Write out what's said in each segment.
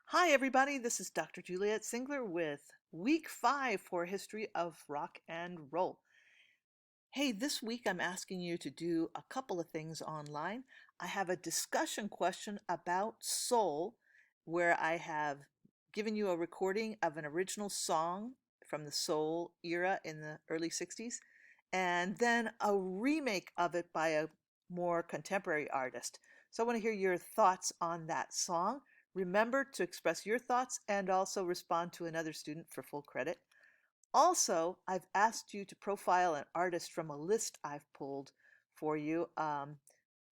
Hi, everybody. This is Dr. Juliet Singler with week 5 for History of Rock and Roll. Hey, this week I'm asking you to do a couple of things online. I have a discussion question about soul where I have given you a recording of an original song from the soul era in the early 60s, and then a remake of it by a more contemporary artist. So I want to hear your thoughts on that song. Remember to express your thoughts and also respond to another student for full credit. Also, I've asked you to profile an artist from a list I've pulled for you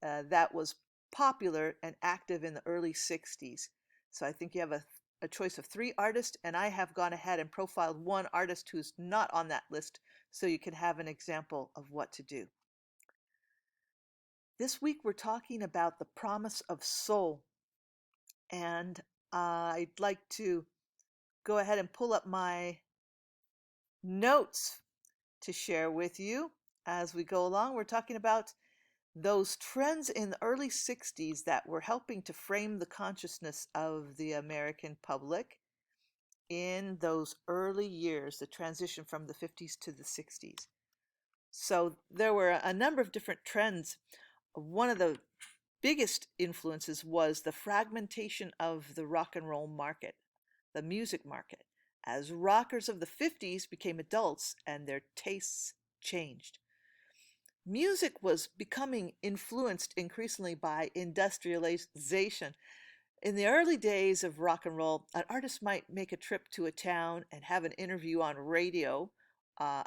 that was popular and active in the early 60s. So I think you have a choice of 3 artists, and I have gone ahead and profiled one artist who's not on that list so you can have an example of what to do. This week we're talking about the promise of soul, and I'd like to go ahead and pull up my notes to share with you as we go along. We're talking about those trends in the early 60s that were helping to frame the consciousness of the American public in those early years, the transition from the 50s to the 60s. So there were a number of different trends. One of the biggest influences was the fragmentation of the rock and roll market, the music market, as rockers of the 50s became adults and their tastes changed. Music was becoming influenced increasingly by industrialization. In the early days of rock and roll, an artist might make a trip to a town and have an interview on radio uh,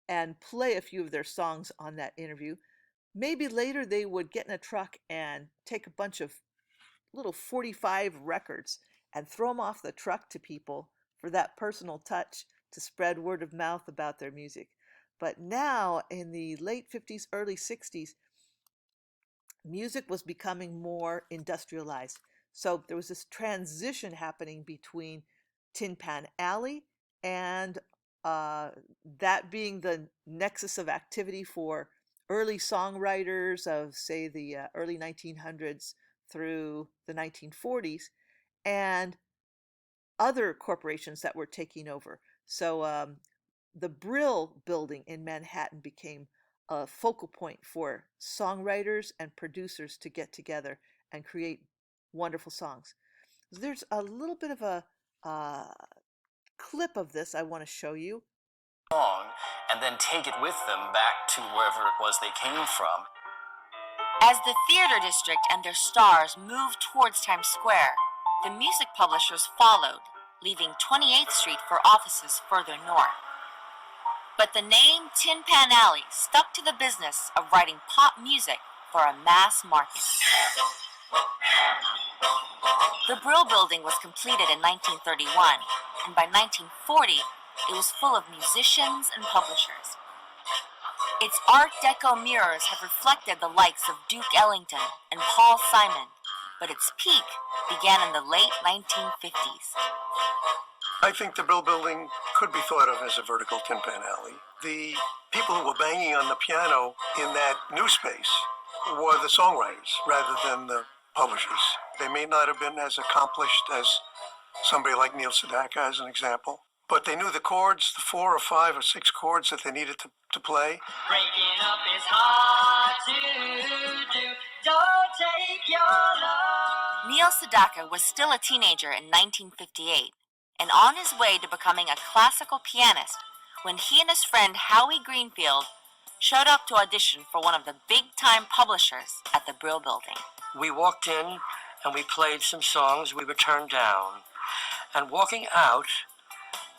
and play a few of their songs on that interview. Maybe later they would get in a truck and take a bunch of little 45 records and throw them off the truck to people for that personal touch to spread word of mouth about their music. But now, in the late 50s, early 60s, music was becoming more industrialized. So there was this transition happening between Tin Pan Alley and uh, that being the nexus of activity for early songwriters of, say, the early 1900s through the 1940s, and other corporations that were taking over. So the Brill building in Manhattan became a focal point for songwriters and producers to get together and create wonderful songs. There's a little bit of a uh, clip of this I want to show you. Song and then take it with them back to wherever it was they came from. As the theater district and their stars moved towards Times Square, the music publishers followed, leaving 28th Street for offices further north. But the name Tin Pan Alley stuck to the business of writing pop music for a mass market. The Brill Building was completed in 1931, and by 1940, it was full of musicians and publishers. Its Art Deco mirrors have reflected the likes of Duke Ellington and Paul Simon, but its peak began in the late 1950s. I think the Brill Building could be thought of as a vertical Tin Pan Alley. The people who were banging on the piano in that new space were the songwriters rather than the publishers. They may not have been as accomplished as somebody like Neil Sedaka, as an example, but they knew the chords, the 4 or 5 or 6 chords that they needed to play. Breaking up is hard to do. Don't take your love. Neil Sedaka was still a teenager in 1958 and on his way to becoming a classical pianist when he and his friend Howie Greenfield showed up to audition for one of the big-time publishers at the Brill Building. We walked in and we played some songs. We were turned down. And walking out,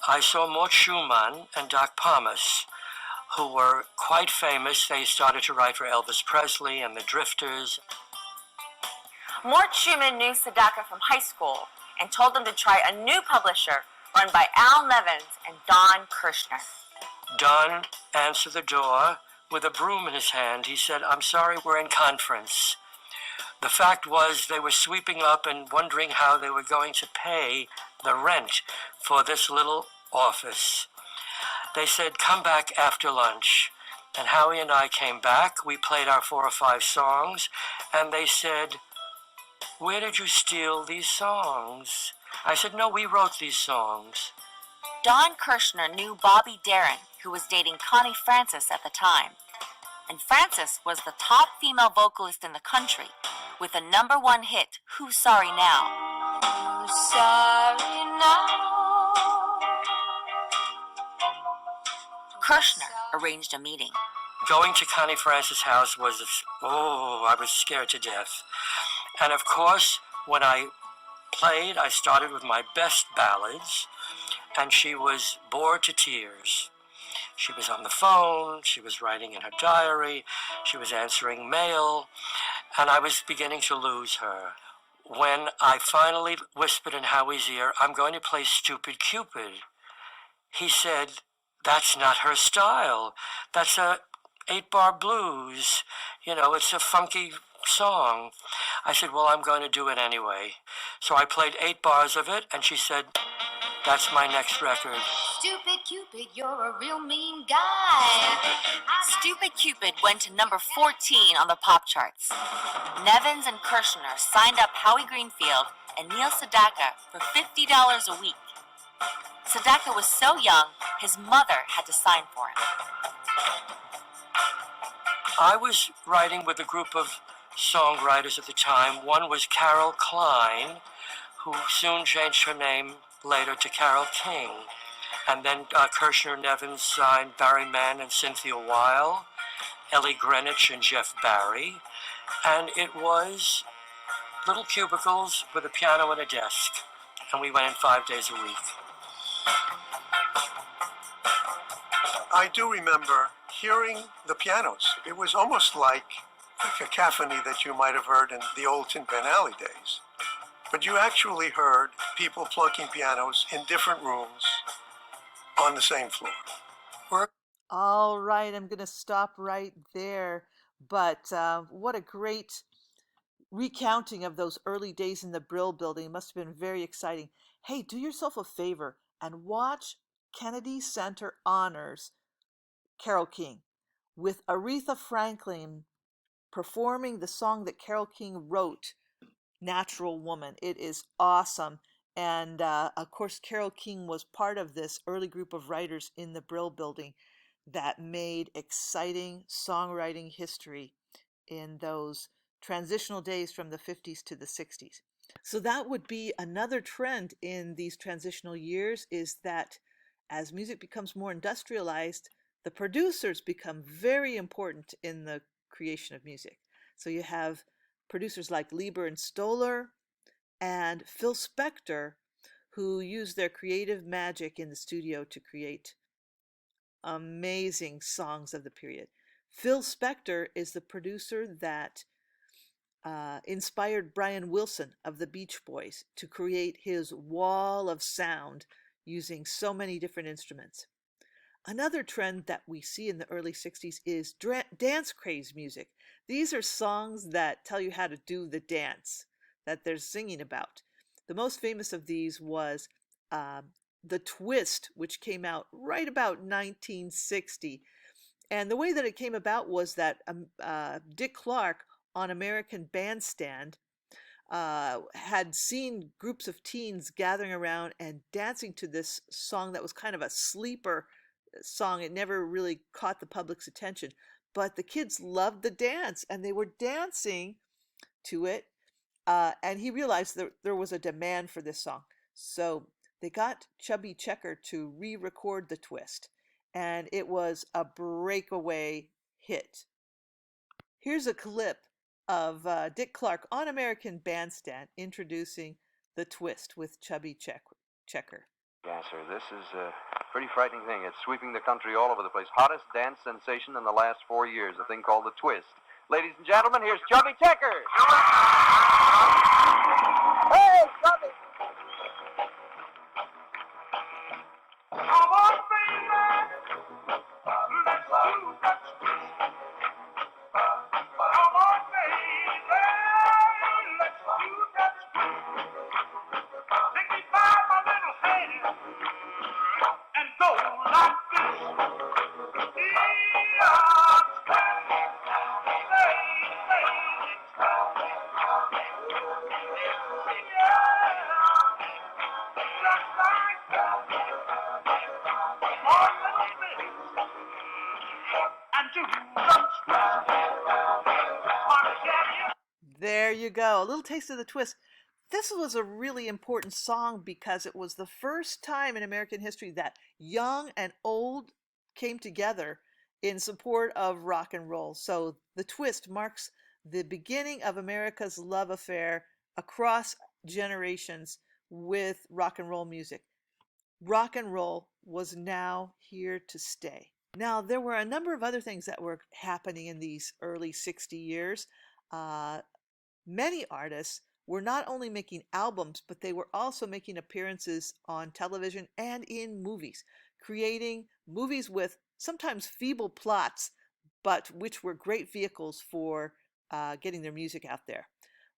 I saw Mort Schumann and Doc Pomus, who were quite famous. They started to write for Elvis Presley and the Drifters. Mort Schumann knew Sedaka from high school and told him to try a new publisher run by Al Nevins and Don Kirshner. Don answered the door with a broom in his hand. He said, "I'm sorry, we're in conference." The fact was they were sweeping up and wondering how they were going to pay the rent for this little office. They said, "Come back after lunch." And Howie and I came back. We played our 4 or 5 songs, and they said, where did you steal these songs? I said, no, we wrote these songs. Don Kirshner knew Bobby Darin, who was dating Connie Francis at the time. And Francis was the top female vocalist in the country, with a #1 hit, Who's Sorry Now? Who's sorry now? Kirshner arranged a meeting. Going to Connie Francis' house was, I was scared to death. And of course, when I played, I started with my best ballads, and she was bored to tears. She was on the phone, she was writing in her diary, she was answering mail, and I was beginning to lose her. When I finally whispered in Howie's ear, I'm going to play Stupid Cupid, he said, that's not her style. That's a 8-bar blues. You know, it's a funky song. I said, well, I'm going to do it anyway. So I played 8 bars of it, and she said, that's my next record. Stupid Cupid, you're a real mean guy. Stupid Cupid went to number 14 on the pop charts. Nevins and Kirshner signed up Howie Greenfield and Neil Sedaka for $50 a week. Sedaka was so young, his mother had to sign for him. I was writing with a group of songwriters at the time. One was Carol Klein, who soon changed her name later to Carole King. And then Kirshner Nevins signed Barry Mann and Cynthia Weil, Ellie Greenwich and Jeff Barry. And it was little cubicles with a piano and a desk. And we went in 5 days a week. I do remember hearing the pianos. It was almost like a cacophony that you might have heard in the old Tin Pan Alley days. But you actually heard people plunking pianos in different rooms on the same floor. All right, I'm going to stop right there. But what a great recounting of those early days in the Brill Building. It must have been very exciting. Hey, do yourself a favor and watch Kennedy Center Honors Carole King with Aretha Franklin performing the song that Carole King wrote, Natural Woman. It is awesome. And of course, Carole King was part of this early group of writers in the Brill Building that made exciting songwriting history in those transitional days from the 50s to the 60s. So that would be another trend in these transitional years, is that as music becomes more industrialized, the producers become very important in the creation of music. So you have producers like Leiber and Stoller and Phil Spector, who use their creative magic in the studio to create amazing songs of the period. Phil Spector is the producer that inspired Brian Wilson of the Beach Boys to create his wall of sound using so many different instruments. Another trend that we see in the early 60s is dance craze music. These are songs that tell you how to do the dance that they're singing about. The most famous of these was The Twist, which came out right about 1960. And the way that it came about was that Dick Clark on American Bandstand had seen groups of teens gathering around and dancing to this song that was kind of a sleeper song. It never really caught the public's attention, but the kids loved the dance and they were dancing to it. And he realized that there was a demand for this song. So they got Chubby Checker to re-record The Twist, and it was a breakaway hit. Here's a clip of Dick Clark on American Bandstand introducing The Twist with Chubby Checker. Yeah, sir, this is a pretty frightening thing. It's sweeping the country all over the place. Hottest dance sensation in the last 4 years, a thing called The Twist. Ladies and gentlemen, here's Chubby Checker. Hey, Chubby! Come on, baby, let's do that twist. Come on, baby, let's do that twist. Take me by my little hand and go like this. Yeah, you go. A little taste of the twist. This was a really important song because it was the first time in American history that young and old came together in support of rock and roll. So the twist marks the beginning of America's love affair across generations with rock and roll music. Rock and roll was now here to stay. Now, there were a number of other things that were happening in these early 60 years. Many artists were not only making albums, but they were also making appearances on television and in movies, creating movies with sometimes feeble plots, but which were great vehicles for getting their music out there.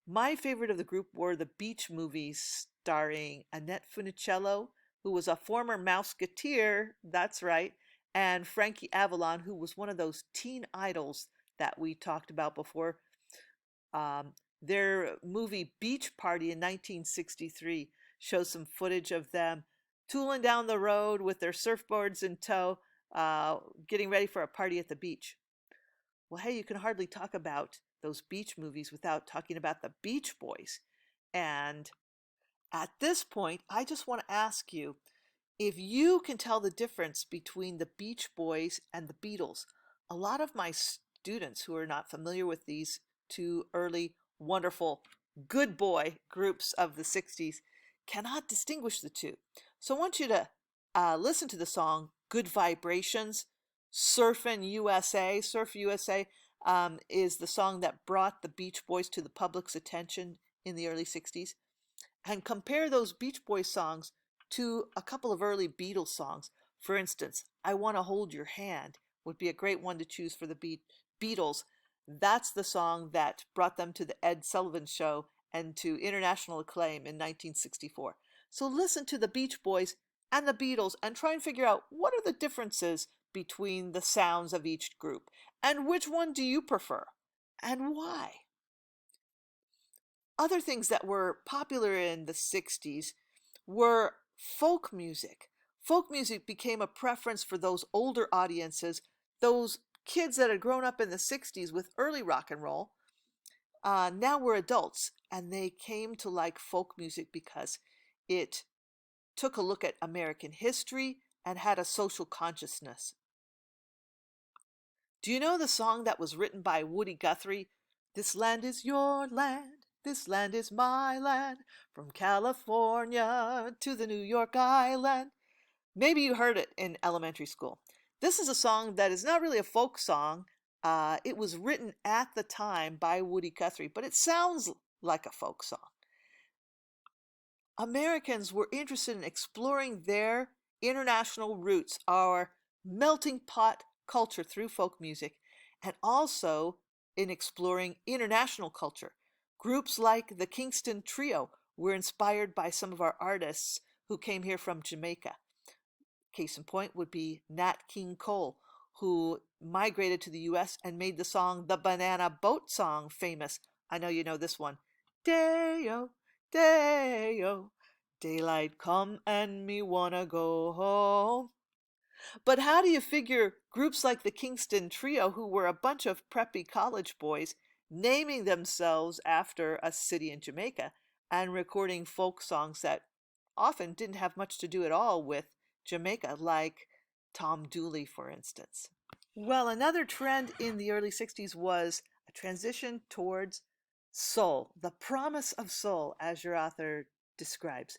My favorite of the group were the Beach movies starring Annette Funicello, who was a former Mouseketeer, that's right, and Frankie Avalon, who was one of those teen idols that we talked about before. Their movie Beach Party in 1963 shows some footage of them tooling down the road with their surfboards in tow, getting ready for a party at the beach. Well, hey, you can hardly talk about those beach movies without talking about the Beach Boys. And at this point, I just want to ask you if you can tell the difference between the Beach Boys and the Beatles. A lot of my students who are not familiar with these two early, wonderful, good boy groups of the 60s cannot distinguish the two. So I want you to listen to the song Good Vibrations. Surfin' USA. Surf USA is the song that brought the Beach Boys to the public's attention in the early 60s. And compare those Beach Boys songs to a couple of early Beatles songs. For instance, I Want to Hold Your Hand would be a great one to choose for the Beatles. That's the song that brought them to the Ed Sullivan Show and to international acclaim in 1964. So listen to the Beach Boys and the Beatles and try and figure out what are the differences between the sounds of each group and which one do you prefer and why. Other things that were popular in the 60s were folk music. Folk music became a preference for those older audiences, those kids that had grown up in the 60s with early rock and roll. Now were adults, and they came to like folk music because it took a look at American history and had a social consciousness. Do you know the song that was written by Woody Guthrie? This land is your land, this land is my land, from California to the New York Island. Maybe you heard it in elementary school. This is a song that is not really a folk song. It was written at the time by Woody Guthrie, but it sounds like a folk song. Americans were interested in exploring their international roots, our melting pot culture through folk music, and also in exploring international culture. Groups like the Kingston Trio were inspired by some of our artists who came here from Jamaica. Case in point would be Nat King Cole, who migrated to the U.S. and made the song The Banana Boat Song famous. I know you know this one. Day-o, day-o, daylight come and me wanna go home. But how do you figure groups like the Kingston Trio, who were a bunch of preppy college boys, naming themselves after a city in Jamaica and recording folk songs that often didn't have much to do at all with Jamaica, like Tom Dooley, for instance? Well, another trend in the early 60s was a transition towards soul, the promise of soul, as your author describes.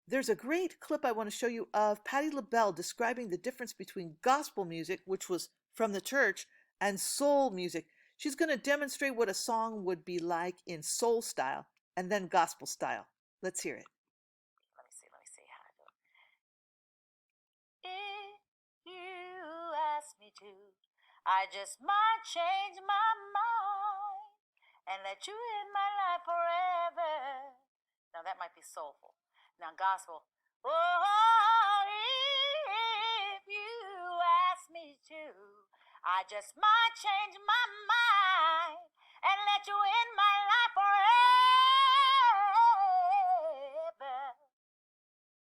There's a great clip I want to show you of Patti LaBelle describing the difference between gospel music, which was from the church, and soul music. She's going to demonstrate what a song would be like in soul style and then gospel style. Let's hear it. Let me see how to do it. If you ask me to, I just might change my mind and let you in my life forever. Now that might be soulful. Now gospel. Oh, if you ask me to, I just might change my mind and let you in my life forever.